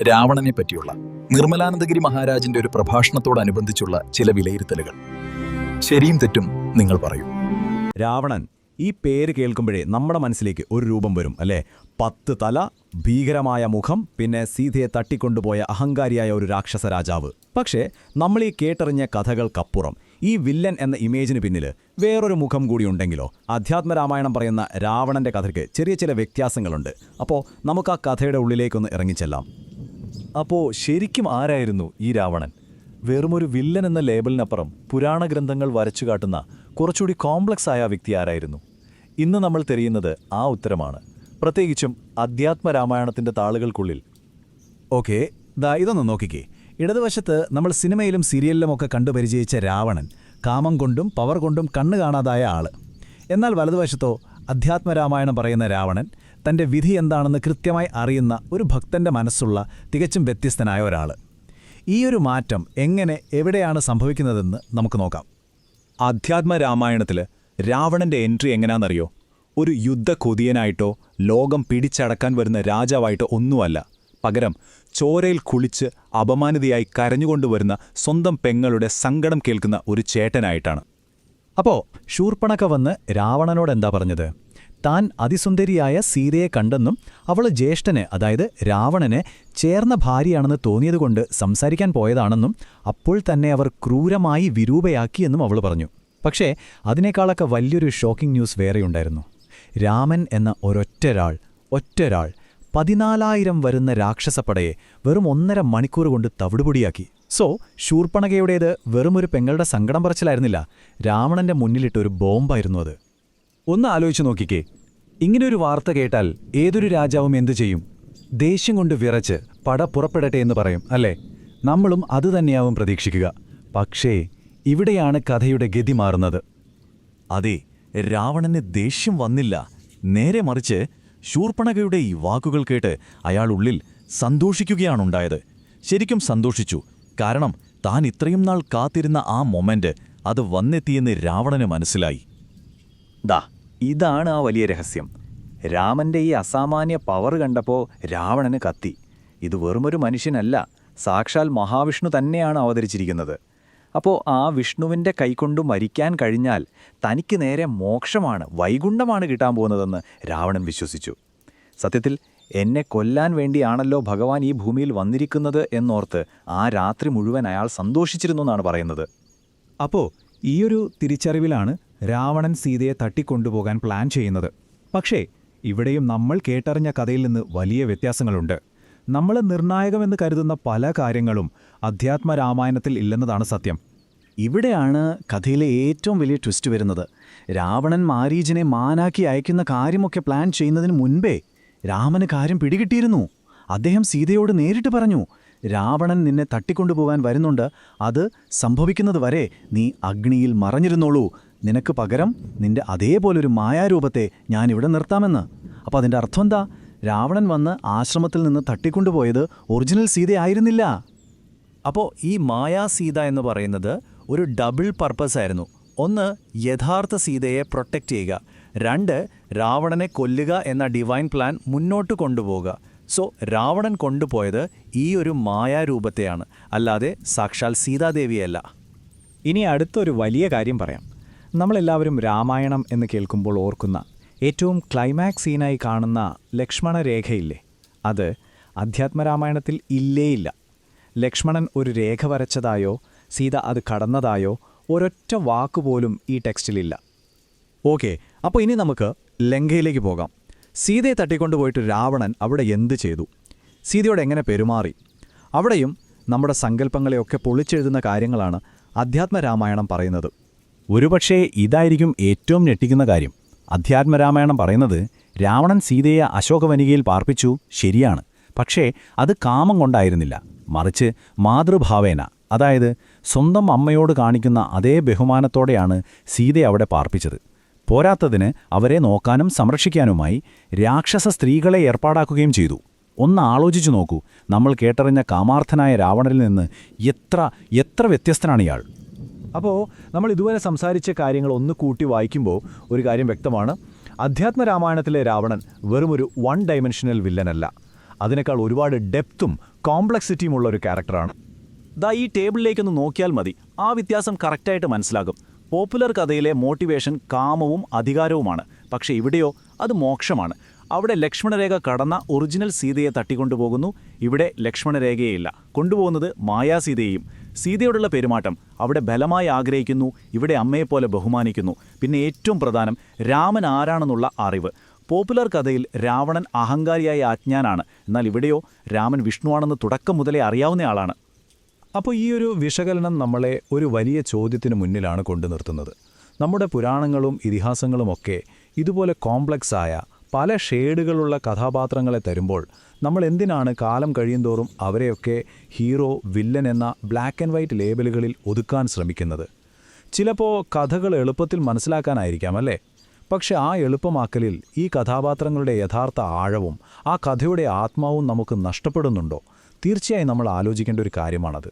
രാവണനെ പറ്റിയുള്ള നിർമ്മലാനന്ദഗിരി മഹാരാജിന്റെ ഒരു പ്രഭാഷണത്തോടനുബന്ധിച്ചുള്ള ചില വിലയിരുത്തലുകൾ. ശരിയും തെറ്റും നിങ്ങൾ പറയൂ. രാവണൻ, ഈ പേര് കേൾക്കുമ്പോഴേ നമ്മുടെ മനസ്സിലേക്ക് ഒരു രൂപം വരും അല്ലേ? 10 തല, ഭീകരമായ മുഖം, പിന്നെ സീതയെ തട്ടിക്കൊണ്ടുപോയ അഹങ്കാരിയായ ഒരു രാക്ഷസ രാജാവ്. പക്ഷേ നമ്മൾ ഈ കേട്ടറിഞ്ഞ കഥകൾക്കപ്പുറം ഈ വില്ലൻ എന്ന ഇമേജിന് പിന്നിൽ വേറൊരു മുഖം കൂടിയുണ്ടെങ്കിലോ? അധ്യാത്മരാമായണം പറയുന്ന രാവണന്റെ കഥയ്ക്ക് ചെറിയ ചില വ്യത്യാസങ്ങളുണ്ട്. അപ്പോൾ നമുക്ക് ആ കഥയുടെ ഉള്ളിലേക്കൊന്ന് ഇറങ്ങിച്ചെല്ലാം. അപ്പോൾ ശരിക്കും ആരായിരുന്നു ഈ രാവണൻ? വെറുമൊരു വില്ലൻ എന്ന ലേബലിനപ്പുറം പുരാണ ഗ്രന്ഥങ്ങൾ വരച്ചു കാട്ടുന്ന കുറച്ചുകൂടി കോംപ്ലക്സ് ആയ വ്യക്തി ആരായിരുന്നു? ഇന്ന് നമ്മൾ തിരയുന്നത് ആ ഉത്തരമാണ്, പ്രത്യേകിച്ചും അധ്യാത്മരാമായണത്തിന്റെ താളുകൾക്കുള്ളിൽ. ഓക്കെ, ഇതൊന്ന് നോക്കിക്കേ. ഇടതുവശത്ത് നമ്മൾ സിനിമയിലും സീരിയലിലുമൊക്കെ കണ്ടുപരിചയിച്ച രാവണൻ, കാമം കൊണ്ടും പവർ കൊണ്ടും കണ്ണു കാണാതായ ആള്. എന്നാൽ വലതുവശത്തോ അധ്യാത്മരാമായണം പറയുന്ന രാവണൻ, തൻ്റെ വിധി എന്താണെന്ന് കൃത്യമായി അറിയുന്ന ഒരു ഭക്തന്റെ മനസ്സുള്ള തികച്ചും വ്യത്യസ്തനായ ഒരാൾ. ഈ ഒരു മാറ്റം എങ്ങനെ, എവിടെയാണ് സംഭവിക്കുന്നതെന്ന് നമുക്ക് നോക്കാം. അധ്യാത്മരാമായണത്തിൽ രാവണന്റെ എൻട്രി എങ്ങനെയാണെന്നറിയോ? ഒരു യുദ്ധകൊതിയനായിട്ടോ ലോകം പിടിച്ചടക്കാൻ വരുന്ന രാജാവായിട്ടോ ഒന്നുമല്ല. പകരം ചോരയിൽ കുളിച്ച് അപമാനിതയായി കരഞ്ഞുകൊണ്ടുവരുന്ന സ്വന്തം പെങ്ങളുടെ സങ്കടം കേൾക്കുന്ന ഒരു ചേട്ടനായിട്ടാണ്. അപ്പോൾ ശൂർപ്പണഖ വന്ന് രാവണനോടെന്താ പറഞ്ഞത്? താൻ അതിസുന്ദരിയായ സീതയെ കണ്ടെന്നും അവൾ ജ്യേഷ്ഠന്, അതായത് രാവണന് ചേർന്ന ഭാര്യയാണെന്ന് തോന്നിയതുകൊണ്ട് സംസാരിക്കാൻ പോയതാണെന്നും അപ്പോൾ തന്നെ അവർ ക്രൂരമായി വിരൂപയാക്കിയെന്നും അവൾ പറഞ്ഞു. പക്ഷേ അതിനേക്കാളൊക്കെ വലിയൊരു ഷോക്കിംഗ് ന്യൂസ് വേറെയുണ്ടായിരുന്നു. രാമൻ എന്ന ഒരൊറ്റൊരാൾ 14,000 വരുന്ന രാക്ഷസപ്പടയെ വെറും 1.5 മണിക്കൂർ കൊണ്ട് തവിടുപൊടിയാക്കി. സോ ശൂർപ്പണഖയുടേത് വെറുമൊരു പെങ്ങളുടെ സങ്കടം പറച്ചിലായിരുന്നില്ല, രാവണന്റെ മുന്നിലിട്ടൊരു ബോംബായിരുന്നു അത്. ഒന്ന് ആലോചിച്ചു നോക്കിക്കേ. ഇങ്ങനെയൊരു വാർത്ത കേട്ടാൽ ഏതൊരു രാജാവും എന്തു ചെയ്യും? ദേഷ്യം കൊണ്ട് വിറച്ച് പട പുറപ്പെടട്ടെ എന്ന് പറയും അല്ലേ? നമ്മളും അതുതന്നെയാവും പ്രതീക്ഷിക്കുക. പക്ഷേ ഇവിടെയാണ് കഥയുടെ ഗതി മാറുന്നത്. അതെ, രാവണന് ദേഷ്യം വന്നില്ല. നേരെ മറിച്ച് ശൂർപ്പണഖയുടെ ഈ വാക്കുകൾ കേട്ട് അയാൾ ഉള്ളിൽ സന്തോഷിക്കുകയാണുണ്ടായത്. ശരിക്കും സന്തോഷിച്ചു. കാരണം താൻ ഇത്രയും നാൾ കാത്തിരുന്ന ആ മൊമെന്റ് അത് വന്നെത്തിയെന്ന് രാവണന് മനസ്സിലായി. ഇതാണ് ആ വലിയ രഹസ്യം. രാമന്റെ ഈ അസാമാന്യ പവർ കണ്ടപ്പോൾ രാവണന് കത്തി. ഇത് വെറുമൊരു മനുഷ്യനല്ല, സാക്ഷാൽ മഹാവിഷ്ണു തന്നെയാണ് അവതരിച്ചിരിക്കുന്നത്. അപ്പോൾ ആ വിഷ്ണുവിൻ്റെ കൈകൊണ്ടു മരിക്കാൻ കഴിഞ്ഞാൽ തനിക്ക് നേരെ മോക്ഷമാണ്, വൈകുണ്ഠമാണ് കിട്ടാൻ പോകുന്നതെന്ന് രാവണൻ വിശ്വസിച്ചു. സത്യത്തിൽ എന്നെ കൊല്ലാൻ വേണ്ടിയാണല്ലോ ഭഗവാൻ ഈ ഭൂമിയിൽ വന്നിരിക്കുന്നത് എന്നോർത്ത് ആ രാത്രി മുഴുവൻ അയാൾ സന്തോഷിച്ചിരുന്നു എന്നാണ് പറയുന്നത്. അപ്പോൾ ഈയൊരു തിരിച്ചറിവിലാണ് രാവണൻ സീതയെ തട്ടിക്കൊണ്ടുപോകാൻ പ്ലാൻ ചെയ്യുന്നത്. പക്ഷേ ഇവിടെയും നമ്മൾ കേട്ടറിഞ്ഞ കഥയിൽ നിന്ന് വലിയ വ്യത്യാസങ്ങളുണ്ട്. നമ്മൾ നിർണായകമെന്ന് കരുതുന്ന പല കാര്യങ്ങളും അധ്യാത്മരാമായണത്തിൽ ഇല്ലെന്നതാണ് സത്യം. ഇവിടെയാണ് കഥയിലെ ഏറ്റവും വലിയ ട്വിസ്റ്റ് വരുന്നത്. രാവണൻ മാരീചനെ മാനാക്കി അയക്കുന്ന കാര്യമൊക്കെ പ്ലാൻ ചെയ്യുന്നതിന് മുൻപേ രാമന് കാര്യം പിടികിട്ടിയിരുന്നു. അദ്ദേഹം സീതയോട് നേരിട്ട് പറഞ്ഞു, രാവണൻ നിന്നെ തട്ടിക്കൊണ്ടുപോകാൻ വരുന്നുണ്ട്, അത് സംഭവിക്കുന്നത് വരെ നീ അഗ്നിയിൽ മറഞ്ഞിരുന്നോളൂ, നിനക്ക് പകരം നിന്റെ അതേപോലൊരു മായാരൂപത്തെ ഞാനിവിടെ നിർത്താമെന്ന്. അപ്പോൾ അതിൻ്റെ അർത്ഥം എന്താ? രാവണൻ വന്ന് ആശ്രമത്തിൽ നിന്ന് തട്ടിക്കൊണ്ടുപോയത് ഒറിജിനൽ സീതയായിരുന്നില്ല. അപ്പോൾ ഈ മായാ സീത എന്ന് പറയുന്നത് ഒരു ഡബിൾ പർപ്പസ് ആയിരുന്നു. ഒന്ന്, യഥാർത്ഥ സീതയെ പ്രൊട്ടക്റ്റ് ചെയ്യുക. 2, രാവണനെ കൊല്ലുക എന്ന ഡിവൈൻ പ്ലാൻ മുന്നോട്ട് കൊണ്ടുപോകുക. സോ രാവണൻ കൊണ്ടുപോയത് ഈ ഒരു മായാരൂപത്തെയാണ്, അല്ലാതെ സാക്ഷാൽ സീതാദേവിയല്ല. ഇനി അടുത്തൊരു വലിയ കാര്യം പറയാം. നമ്മളെല്ലാവരും രാമായണം എന്ന് കേൾക്കുമ്പോൾ ഓർക്കുന്ന ഏറ്റവും ക്ലൈമാക്സ് സീനായി കാണുന്ന ലക്ഷ്മണരേഖയില്ലേ, അത് അധ്യാത്മരാമായണത്തിൽ ഇല്ലേയില്ല. ലക്ഷ്മണൻ ഒരു രേഖ വരച്ചതായോ സീത അത് കടന്നതായോ ഒരൊറ്റ വാക്കുപോലും ഈ ടെക്സ്റ്റിലില്ല. ഓക്കെ, അപ്പോൾ ഇനി നമുക്ക് ലങ്കയിലേക്ക് പോകാം. സീതയെ തട്ടിക്കൊണ്ടുപോയിട്ട് രാവണൻ അവിടെ എന്ത് ചെയ്തു? സീതയോട് എങ്ങനെ പെരുമാറി? അവിടെയും നമ്മുടെ സങ്കല്പങ്ങളെയൊക്കെ പൊളിച്ചെഴുതുന്ന കാര്യങ്ങളാണ് അധ്യാത്മരാമായണം പറയുന്നത്. ഒരുപക്ഷേ ഇതായിരിക്കും ഏറ്റവും ഞെട്ടിക്കുന്ന കാര്യം. അധ്യാത്മരാമായണം പറയുന്നത് രാവണൻ സീതയെ അശോകവനികയിൽ പാർപ്പിച്ചു, ശരിയാണ്. പക്ഷേ അത് കാമം കൊണ്ടായിരുന്നില്ല, മറിച്ച് മാതൃഭാവേന, അതായത് സ്വന്തം അമ്മയോട് കാണിക്കുന്ന അതേ ബഹുമാനത്തോടെയാണ് സീതയെ അവിടെ പാർപ്പിച്ചത്. പോരാത്തതിന് അവരെ നോക്കാനും സംരക്ഷിക്കാനുമായി രാക്ഷസ സ്ത്രീകളെ ഏർപ്പാടാക്കുകയും ചെയ്തു. ഒന്ന് ആലോചിച്ചു നോക്കൂ, നമ്മൾ കേട്ടറിഞ്ഞ കാമാർത്ഥനായ രാവണനിൽ നിന്ന് എത്ര വ്യത്യസ്തനാണ് ഇയാൾ. അപ്പോൾ നമ്മൾ ഇതുവരെ സംസാരിച്ച കാര്യങ്ങൾ ഒന്ന് കൂട്ടി വായിക്കുമ്പോൾ ഒരു കാര്യം വ്യക്തമാണ്. അധ്യാത്മരാമായണത്തിലെ രാവണൻ വെറുമൊരു 1 ഡൈമെൻഷനൽ വില്ലനല്ല. അതിനേക്കാൾ ഒരുപാട് ഡെപ്തും കോംപ്ലക്സിറ്റിയും ഉള്ള ഒരു ക്യാരക്ടറാണ്. ദാ ഈ ടേബിളിലേക്കൊന്ന് നോക്കിയാൽ മതി, ആ വ്യത്യാസം കറക്റ്റായിട്ട് മനസ്സിലാകും. പോപ്പുലർ കഥയിലെ മോട്ടിവേഷൻ കാമവും അധികാരവുമാണ്, പക്ഷേ ഇവിടെയോ അത് മോക്ഷമാണ്. അവിടെ ലക്ഷ്മണരേഖ കടന്ന ഒറിജിനൽ സീതയെ തട്ടിക്കൊണ്ടുപോകുന്നു, ഇവിടെ ലക്ഷ്മണരേഖയെയില്ല, കൊണ്ടുപോകുന്നത് മായാസീതയെയും. സീതയോടുള്ള പെരുമാറ്റം അവിടെ ബലമായി ആഗ്രഹിക്കുന്നു, ഇവിടെ അമ്മയെപ്പോലെ ബഹുമാനിക്കുന്നു. പിന്നെ ഏറ്റവും പ്രധാനം രാമൻ ആരാണെന്നുള്ള അറിവ്. പോപ്പുലർ കഥയിൽ രാവണൻ അഹങ്കാരിയായ അജ്ഞാനാണ്, എന്നാൽ ഇവിടെയോ രാമൻ വിഷ്ണുവാണെന്ന് തുടക്കം മുതലേ അറിയാവുന്നയാളാണ്. അപ്പോൾ ഈ ഒരു വിശകലനം നമ്മളെ ഒരു വലിയ ചോദ്യത്തിന് മുന്നിലാണ് കൊണ്ടു നിർത്തുന്നത്. നമ്മുടെ പുരാണങ്ങളും ഇതിഹാസങ്ങളുമൊക്കെ ഇതുപോലെ കോംപ്ലക്സായ പല ഷേഡുകളുള്ള കഥാപാത്രങ്ങളെ തരുമ്പോൾ നമ്മൾ എന്തിനാണ് കാലം കഴിയുന്തോറും അവരെയൊക്കെ ഹീറോ, വില്ലൻ എന്ന ബ്ലാക്ക് ആൻഡ് വൈറ്റ് ലേബലുകളിൽ ഒതുക്കാൻ ശ്രമിക്കുന്നത്? ചിലപ്പോൾ കഥകൾ എളുപ്പത്തിൽ മനസ്സിലാക്കാനായിരിക്കാം അല്ലേ? പക്ഷെ ആ എളുപ്പമാക്കലിൽ ഈ കഥാപാത്രങ്ങളുടെ യഥാർത്ഥ ആഴവും ആ കഥയുടെ ആത്മാവും നമുക്ക് നഷ്ടപ്പെടുന്നുണ്ടോ? തീർച്ചയായും നമ്മൾ ആലോചിക്കേണ്ട ഒരു കാര്യമാണത്.